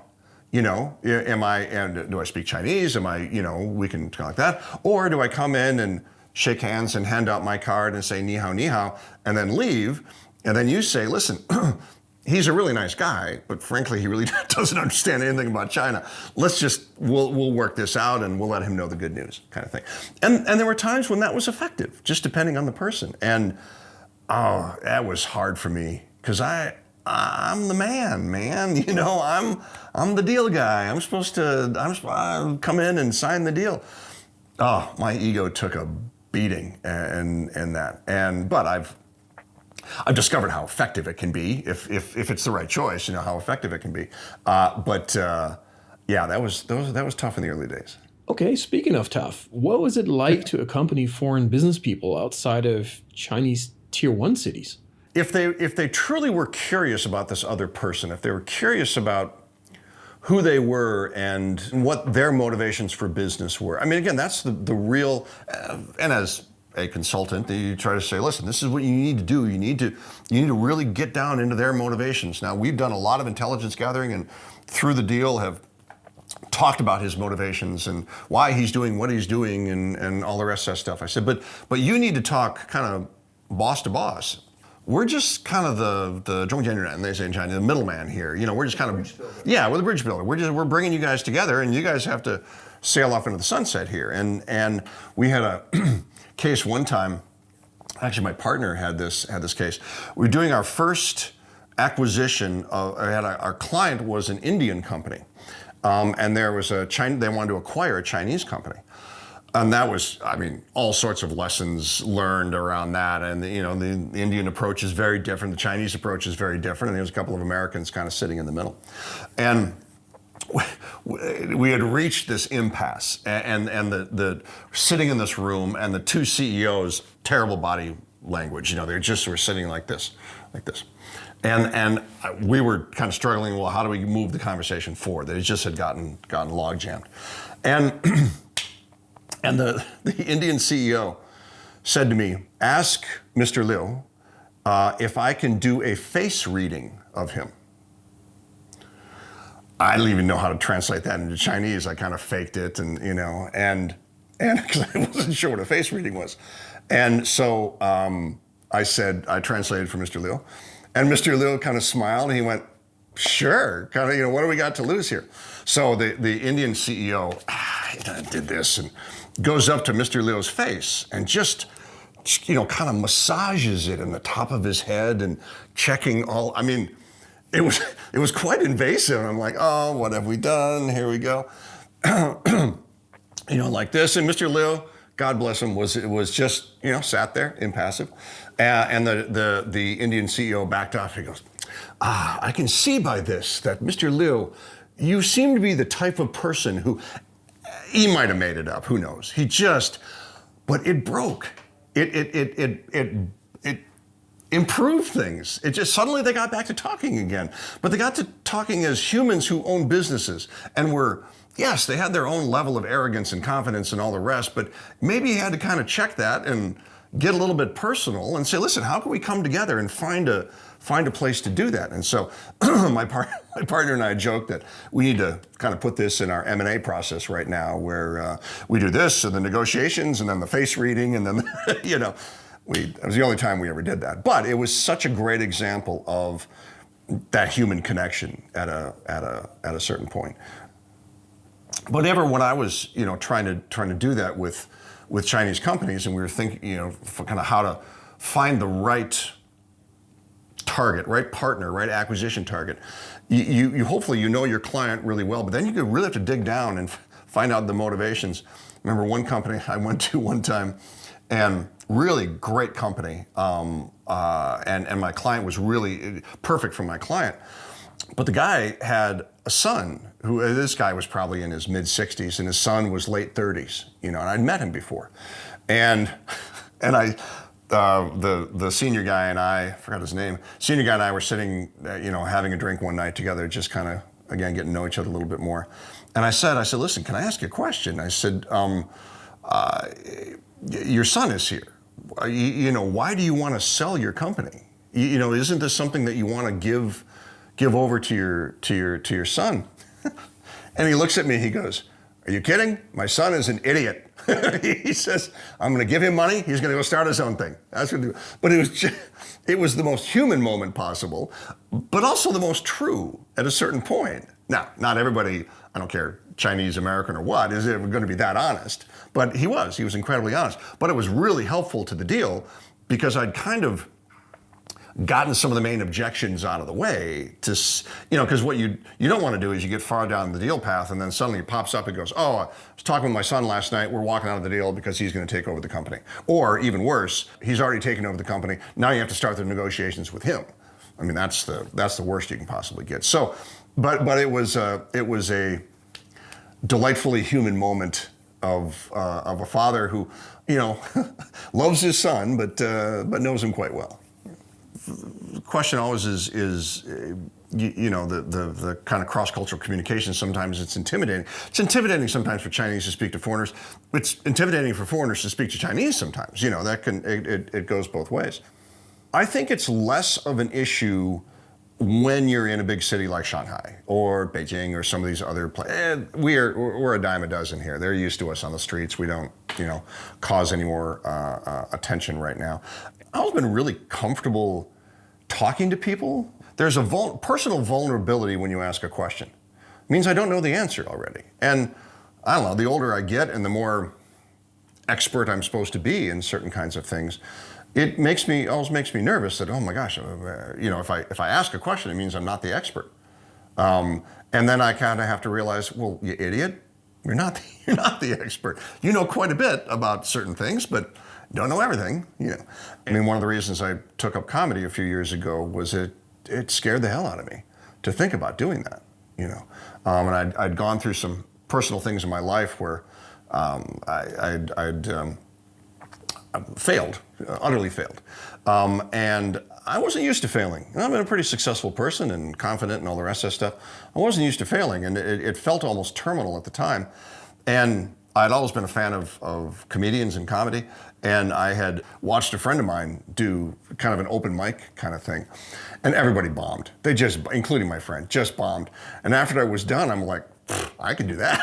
And do I speak Chinese? Am I, we can talk like that? Or do I come in and shake hands and hand out my card and say ni hao, and then leave. And then you say, listen, he's a really nice guy, but frankly, he really doesn't understand anything about China. We'll work this out and we'll let him know the good news, kind of thing. And there were times when that was effective, just depending on the person. And that was hard for me, because I'm the man. You know, I'm the deal guy. I'm supposed to come in and sign the deal. Oh, my ego took a beating and that. But I've discovered how effective it can be if it's the right choice. You know how effective it can be. Yeah, that was tough in the early days. Okay, speaking of tough, what was it like to accompany foreign business people outside of Chinese tier 1 cities? If they truly were curious about this other person, if they were curious about who they were and what their motivations for business were. I mean, again, that's the real, and as a consultant, you try to say, listen, this is what you need to do. You need to really get down into their motivations. Now, we've done a lot of intelligence gathering, and through the deal have talked about his motivations and why he's doing what he's doing and all the rest of that stuff. I said, but you need to talk kind of boss to boss. We're just kind of the 中间人, they say in China, the middleman here. You know, we're just kind of, we're the bridge builder. We're bringing you guys together, and you guys have to sail off into the sunset here. And we had a case one time. Actually, my partner had this case. We were doing our first acquisition our client was an Indian company, and there was they wanted to acquire a Chinese company. And that was, I mean, all sorts of lessons learned around that. And, you know, the Indian approach is very different. The Chinese approach is very different. And there was a couple of Americans kind of sitting in the middle. And we had reached this impasse. And the sitting in this room, and the two CEOs, terrible body language. You know, they just were sitting like this. And we were kind of struggling, well, how do we move the conversation forward? They just had gotten log jammed. And the Indian CEO said to me, ask Mr. Liu if I can do a face reading of him. I didn't even know how to translate that into Chinese. I kind of faked it, and because I wasn't sure what a face reading was. And so I translated for Mr. Liu, and Mr. Liu kind of smiled, and he went, sure, kind of, you know, what do we got to lose here? So the Indian CEO did this and goes up to Mr. Liu's face and just, you know, kind of massages it in the top of his head and checking all, I mean, it was quite invasive. I'm like, oh, what have we done? Here we go. You know, like this. And Mr. Liu, God bless him, was just, you know, sat there, impassive. And the Indian CEO backed off. He goes, I can see by this that Mr. Liu, you seem to be the type of person who, he might have made it up, who knows? But it broke. It improved things. It just, suddenly they got back to talking again. But they got to talking as humans who own businesses and were, yes, they had their own level of arrogance and confidence and all the rest, but maybe you had to kind of check that and get a little bit personal and say, listen, how can we come together and find a place to do that? And so my partner and I joked that we need to kind of put this in our M&A process right now, where we do this and the negotiations and then the face reading and then, you know, it was the only time we ever did that. But it was such a great example of that human connection at a certain point. But when I was, you know, trying to do that with Chinese companies, and we were thinking, you know, for kind of how to find the right target, right partner, right acquisition target. You hopefully you know your client really well, but then you really have to dig down and find out the motivations. Remember one company I went to one time, and really great company, and my client was really perfect for my client. But the guy had a son this guy was probably in his mid-60s, and his son was late 30s, you know, and I'd met him before. And the senior guy and I forgot his name, senior guy and I were sitting, you know, having a drink one night together, just kind of, again, getting to know each other a little bit more. And I said, listen, can I ask you a question? I said, your son is here. You know, why do you want to sell your company? You know, isn't this something that you want to give over to your son? And he looks at me, he goes, Are you kidding? My son is an idiot. He says, I'm going to give him money. He's going to go start his own thing. That's what. But it was the most human moment possible, but also the most true at a certain point. Now, not everybody, I don't care, Chinese, American, or what, is ever going to be that honest. But he was incredibly honest. But it was really helpful to the deal because I'd kind of gotten some of the main objections out of the way to, because what you don't want to do is you get far down the deal path and then suddenly it pops up and goes, oh, I was talking with my son last night, we're walking out of the deal because he's going to take over the company. Or even worse, he's already taken over the company, now you have to start the negotiations with him. I mean, that's the worst you can possibly get. So, but it was a delightfully human moment of a father who, loves his son, but knows him quite well. The question always is the kind of cross-cultural communication. Sometimes it's intimidating. It's intimidating sometimes for Chinese to speak to foreigners. It's intimidating for foreigners to speak to Chinese sometimes. It goes both ways. I think it's less of an issue when you're in a big city like Shanghai or Beijing or some of these other places. We're a dime a dozen here. They're used to us on the streets. We don't cause any more attention right now. I've been really comfortable talking to people. There's a personal vulnerability when you ask a question. It means I don't know the answer already. And I don't know, the older I get and the more expert I'm supposed to be in certain kinds of things, it always makes me nervous that, oh my gosh, if I ask a question, it means I'm not the expert. And then I kind of have to realize, well, you idiot, you're not the expert. You know quite a bit about certain things, but don't know everything. I mean, one of the reasons I took up comedy a few years ago was it scared the hell out of me to think about doing that. And I'd gone through some personal things in my life where I'd failed, utterly failed. And I wasn't used to failing. I've been a pretty successful person and confident and all the rest of that stuff. I wasn't used to failing, and it felt almost terminal at the time. And I'd always been a fan of comedians and comedy, and I had watched a friend of mine do kind of an open mic kind of thing, and everybody bombed. They just, including my friend, just bombed. And after I was done, I'm like, I can do that.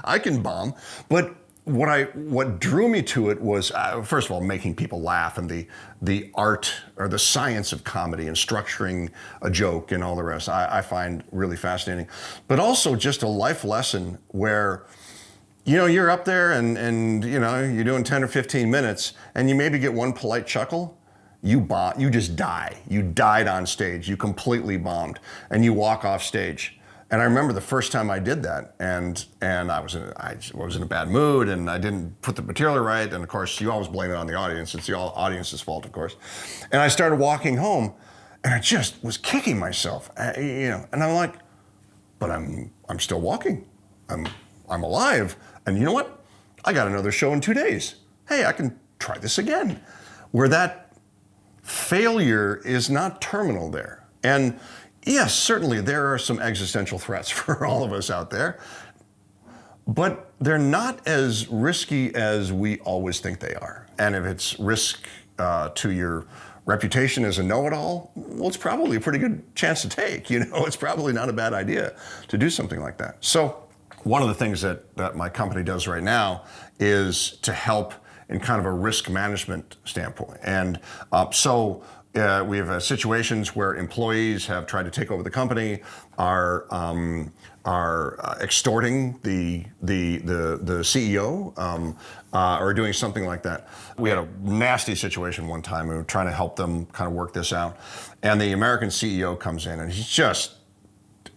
I can bomb. But what drew me to it was, first of all, making people laugh and the art or the science of comedy and structuring a joke and all the rest. I find really fascinating. But also just a life lesson where you're up there and you're doing 10 or 15 minutes and you maybe get one polite chuckle, you just die. You died on stage. You completely bombed and you walk off stage. And I remember the first time I did that, and I was in a bad mood, and I didn't put the material right, and of course you always blame it on the audience. It's the audience's fault, of course. And I started walking home, and I just was kicking myself, and I'm like, but I'm still walking. I'm alive, and you know what? I got another show in 2 days. Hey, I can try this again. Where that failure is not terminal there, and yes, certainly there are some existential threats for all of us out there, but they're not as risky as we always think they are. And if it's risk to your reputation as a know-it-all, well, it's probably a pretty good chance to take. It's probably not a bad idea to do something like that. So one of the things that my company does right now is to help in kind of a risk management standpoint. And we have situations where employees have tried to take over the company, are extorting the CEO, or doing something like that. We had a nasty situation one time. We were trying to help them kind of work this out, and the American CEO comes in, and he's just,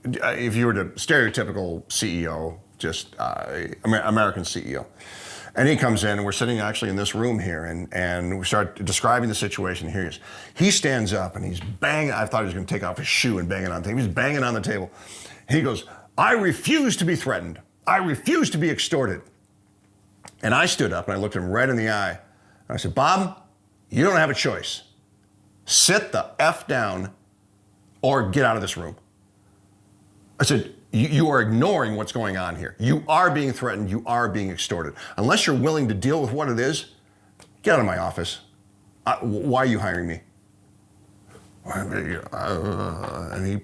if you were to stereotypical CEO, just American CEO. And he comes in, and we're sitting actually in this room here, and we start describing the situation. Here he is. He stands up, and he's banging. I thought he was going to take off his shoe and bang it on the table. He's banging on the table. He goes, I refuse to be threatened. I refuse to be extorted. And I stood up, and I looked him right in the eye. And I said, Bob, you don't have a choice. Sit the F down or get out of this room. I said, you are ignoring what's going on here. You are being threatened. You are being extorted. Unless you're willing to deal with what it is, get out of my office. Why are you hiring me? And he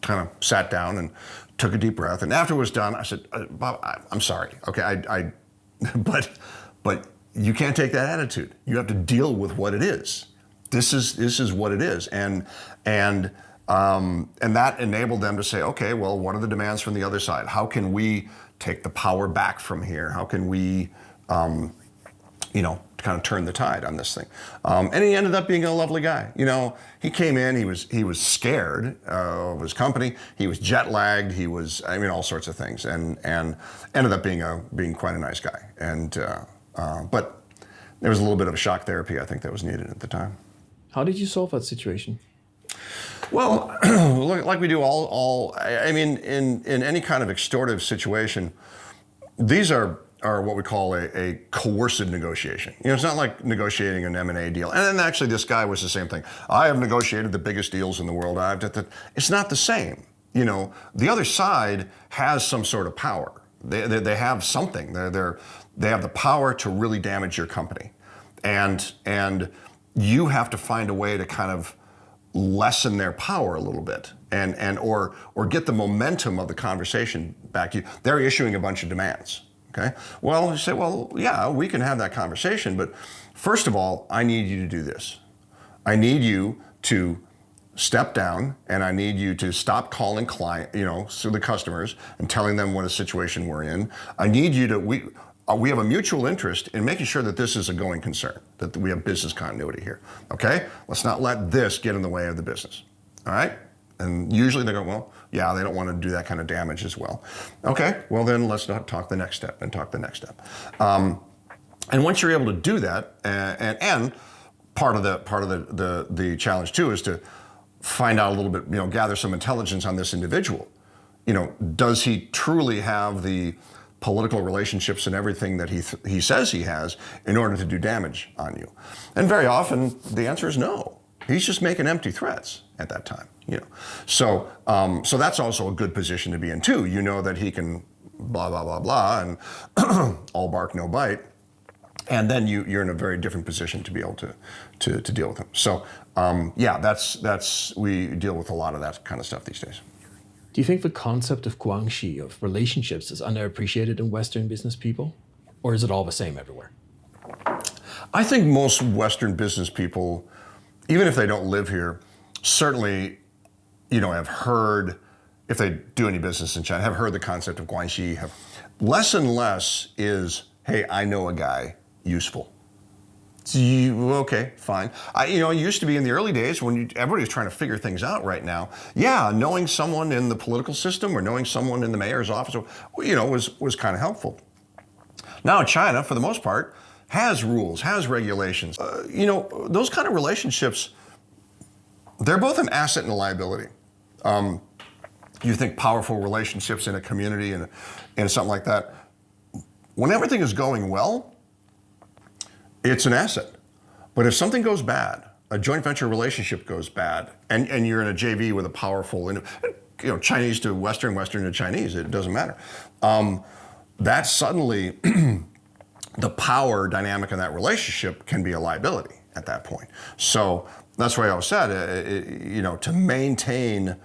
kind of sat down and took a deep breath. And after it was done, I said, Bob, I'm sorry. Okay, but you can't take that attitude. You have to deal with what it is. This is what it is. And that enabled them to say, okay, well, what are the demands from the other side? How can we take the power back from here? How can we, kind of turn the tide on this thing? And he ended up being a lovely guy. He came in, he was scared of his company. He was jet lagged. He was, all sorts of things, and ended up being quite a nice guy. But there was a little bit of a shock therapy, I think, that was needed at the time. How did you solve that situation? Well, like we do in any kind of extortive situation, these are what we call a coercive negotiation. It's not like negotiating an M&A deal. And then actually this guy was the same thing. I have negotiated the biggest deals in the world. It's not the same. The other side has some sort of power. They have something. They have the power to really damage your company. And you have to find a way to kind of lessen their power a little bit or get the momentum of the conversation back to you. They're issuing a bunch of demands. Okay. Well, you say, well, yeah, we can have that conversation, but first of all, I need you to do this. I need you to step down, and I need you to stop calling so the customers and telling them what a situation we're in. I need you to, we have a mutual interest in making sure that this is a going concern, that we have business continuity here. Okay. Let's not let this get in the way of the business. All right. And usually they go, well, yeah, they don't want to do that kind of damage as well. Okay, well then let's not talk the next step. And once you're able to do that, and part of the challenge too is to find out a little bit, gather some intelligence on this individual. Does he truly have the political relationships and everything that he says he has in order to do damage on you? And very often the answer is no. He's just making empty threats at that time. So that's also a good position to be in too. That he can blah blah blah blah and all bark no bite, and then you're in a very different position to be able to deal with him. So that's we deal with a lot of that kind of stuff these days. Do you think the concept of guanxi, of relationships, is underappreciated in Western business people, or is it all the same everywhere? I think most Western business people, even if they don't live here, certainly, have heard, if they do any business in China, have heard the concept of guanxi. Less and less is, hey, I know a guy, useful. Okay, fine. It used to be in the early days when everybody's trying to figure things out right now. Yeah, knowing someone in the political system or knowing someone in the mayor's office, was kind of helpful. Now China, for the most part, has rules, has regulations. Those kind of relationships, they're both an asset and a liability. You think powerful relationships in a community and something like that. When everything is going well, it's an asset. But if something goes bad, a joint venture relationship goes bad, and you're in a JV with a powerful, Chinese to Western, Western to Chinese, it doesn't matter. That suddenly, the power dynamic in that relationship can be a liability at that point. So that's why I always said, to maintain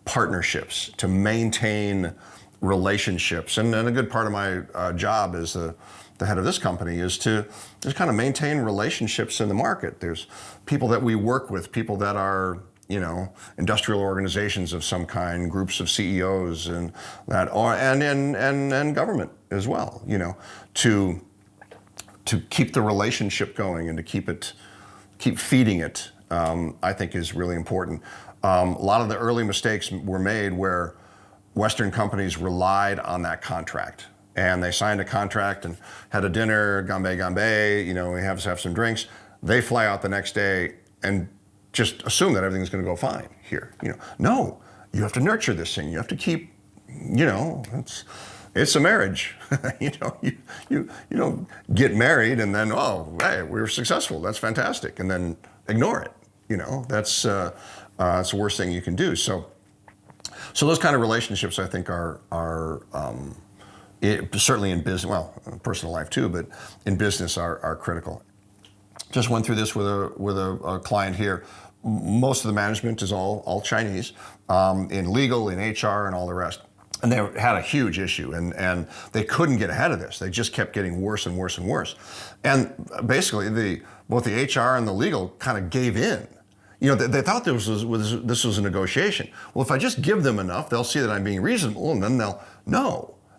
partnerships, to maintain relationships, and a good part of my job as the head of this company is to just kind of maintain relationships in the market. There's people that we work with, people that are, industrial organizations of some kind, groups of CEOs and that, and government as well, to keep the relationship going and to keep feeding it, I think is really important. A lot of the early mistakes were made where Western companies relied on that contract. And they signed a contract and had a dinner, gambe, we have some drinks. They fly out the next day and just assume that everything's going to go fine here. No, you have to nurture this thing. You have to keep, it's a marriage. You don't get married and then, oh, hey, we were successful. That's fantastic. And then ignore it. That's the worst thing you can do. So those kind of relationships, I think, are certainly in business, well, personal life too, but in business are critical. Just went through this with a client here. Most of the management is all Chinese, in legal, in HR, and all the rest. And they had a huge issue, and they couldn't get ahead of this. They just kept getting worse and worse and worse. And basically, both the HR and the legal kind of gave in. You know, they thought this was a negotiation. Well, if I just give them enough, they'll see that I'm being reasonable, and then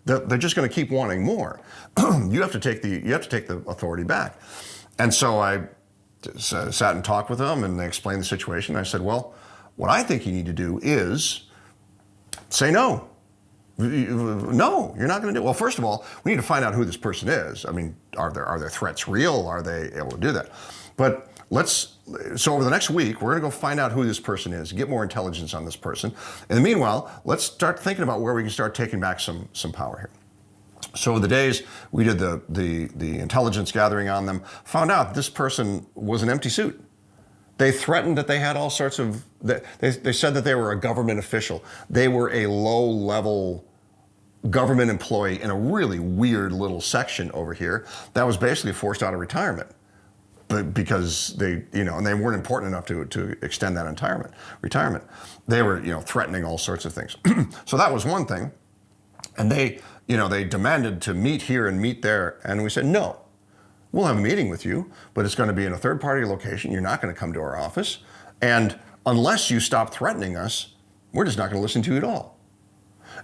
they're just going to keep wanting more. You have to take the authority back. And so I sat and talked with them, and they explained the situation. I said, well, what I think you need to do is say no. No, you're not going to do it. Well, first of all, we need to find out who this person is. I mean, are their threats real? Are they able to do that? But so over the next week, we're going to go find out who this person is, get more intelligence on this person. In the meanwhile, let's start thinking about where we can start taking back some power here. So over the days, we did the intelligence gathering on them, found out this person was an empty suit. They threatened that they had all sorts of, they said that they were a government official. They were a low-level government employee in a really weird little section over here that was basically forced out of retirement. But because they weren't important enough to extend that retirement. They were, threatening all sorts of things. So that was one thing. And they demanded to meet here and meet there. And we said, no, we'll have a meeting with you, but it's going to be in a third-party location. You're not going to come to our office. And unless you stop threatening us, we're just not going to listen to you at all.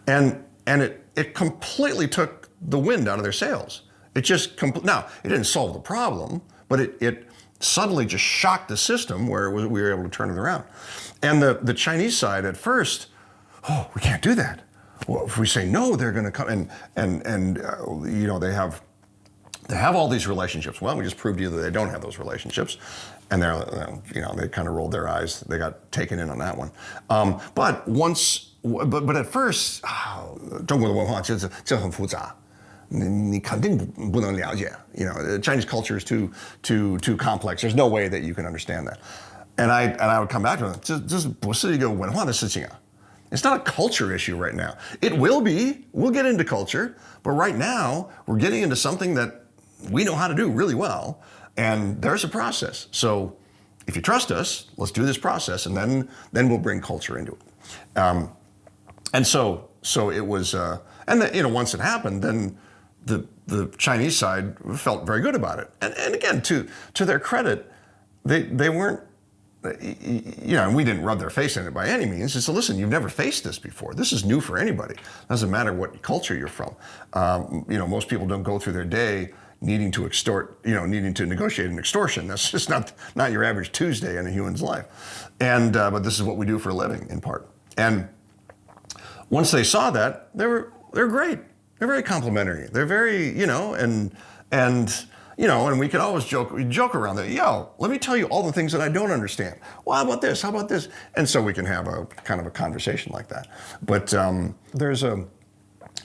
And it completely took the wind out of their sails. Now, it didn't solve the problem, but it suddenly just shocked the system where we were able to turn it around. And the Chinese side at first, we can't do that. Well, if we say no, they're going to come and they have all these relationships. Well, we just proved to you that they don't have those relationships. And they kind of rolled their eyes. They got taken in on that one. But at first, 中国的文化这很复杂。你肯定不能了解. Chinese culture is too complex. There's no way that you can understand that. And I would come back to them. 这不是一个文化的事情啊. It's not a culture issue right now. It will be. We'll get into culture, but right now we're getting into something that we know how to do really well, and there's a process. So if you trust us, let's do this process, and then we'll bring culture into it. And so it was, once it happened, then the Chinese side felt very good about it. And again, to their credit, they weren't, and we didn't rub their face in it by any means. It's listen, you've never faced this before. This is new for anybody. Doesn't matter what culture you're from. Most people don't go through their day needing to needing to negotiate an extortion. That's just not your average Tuesday in a human's life. But this is what we do for a living, in part. And once they saw that, they're great. They're very complimentary. They're very, and we could always joke around that. Let me tell you all the things that I don't understand. Well, how about this? How about this? And so we can have a kind of a conversation like that. But there's a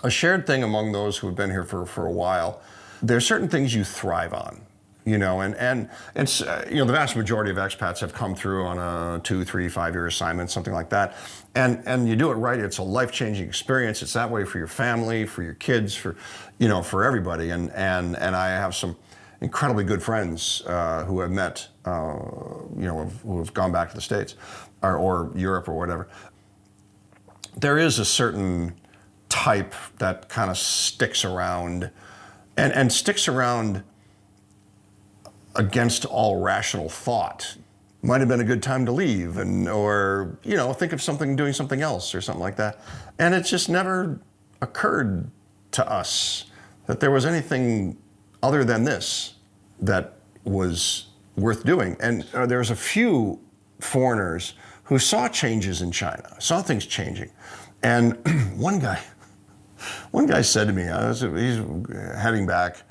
shared thing among those who have been here for a while. There's certain things you thrive on, and the vast majority of expats have come through on a 2, 3, 5-year assignment, something like that. And you do it right, it's a life-changing experience. It's that way for your family, for your kids, for everybody. And I have some incredibly good friends who I've met, who have gone back to the States or Europe or whatever. There is a certain type that kind of sticks around and sticks around against all rational thought. Might have been a good time to leave or think of doing something else or something like that. And it just never occurred to us that there was anything other than this that was worth doing. And there's a few foreigners who saw changes in China, saw things changing. And one guy said to me, he's heading back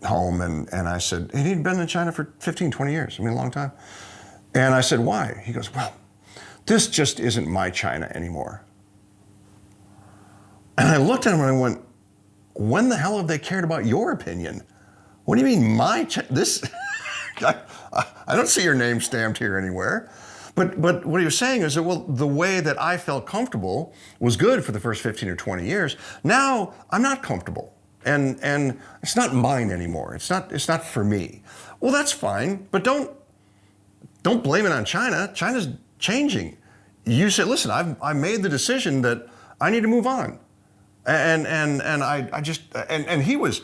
home, and I said, and he'd been in China for 15, 20 years, a long time. And I said, why? He goes, well, this just isn't my China anymore. And I looked at him and I went, when the hell have they cared about your opinion? What do you mean my China? This, I don't see your name stamped here anywhere. But what he was saying is that, well, the way that I felt comfortable was good for the first 15 or 20 years. Now I'm not comfortable. And it's not mine anymore. It's not for me. Well, that's fine, but don't don't blame it on China. China's changing. You say, listen, I made the decision that I need to move on. And he was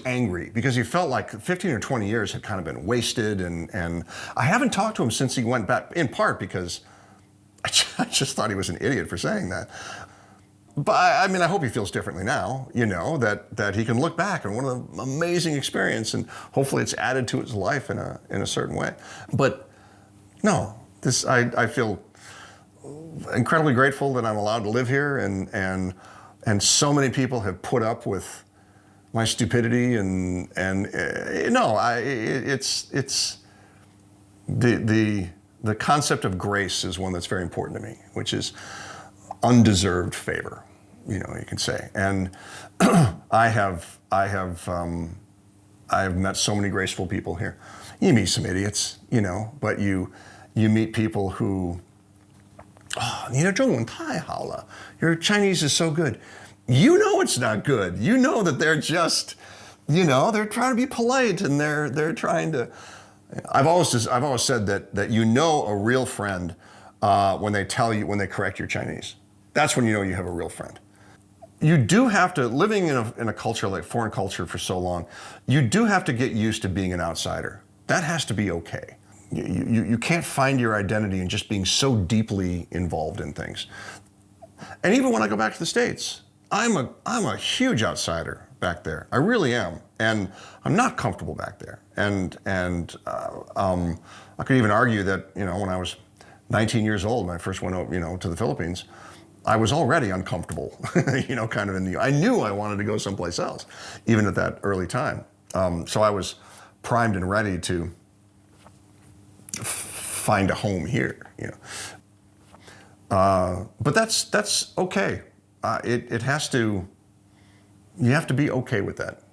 angry because he felt like 15 or 20 years had kind of been wasted. And I haven't talked to him since he went back, in part because I just thought he was an idiot for saying that. But I mean, I hope he feels differently now, that he can look back on one of the amazing experience, and hopefully it's added to his life in a certain way. But no, I feel incredibly grateful that I'm allowed to live here, and so many people have put up with my stupidity, it's the concept of grace is one that's very important to me, which is undeserved favor, you can say. And I have met so many graceful people here. You meet some idiots, but you meet people who, 你的中文太好了. Your Chinese is so good. It's not good. That they're just, they're trying to be polite, and they're trying to. I've always said that a real friend when they correct your Chinese. That's when you have a real friend. You do have to, living in a culture like foreign culture for so long, you do have to get used to being an outsider. That has to be okay. You can't find your identity in just being so deeply involved in things. And even when I go back to the States, I'm a huge outsider back there. I really am, and I'm not comfortable back there. And I could even argue that when I was 19 years old when I first went over, to the Philippines, I was already uncomfortable, kind of I knew I wanted to go someplace else, even at that early time. So I was primed and ready to find a home here, But that's okay. You have to be okay with that.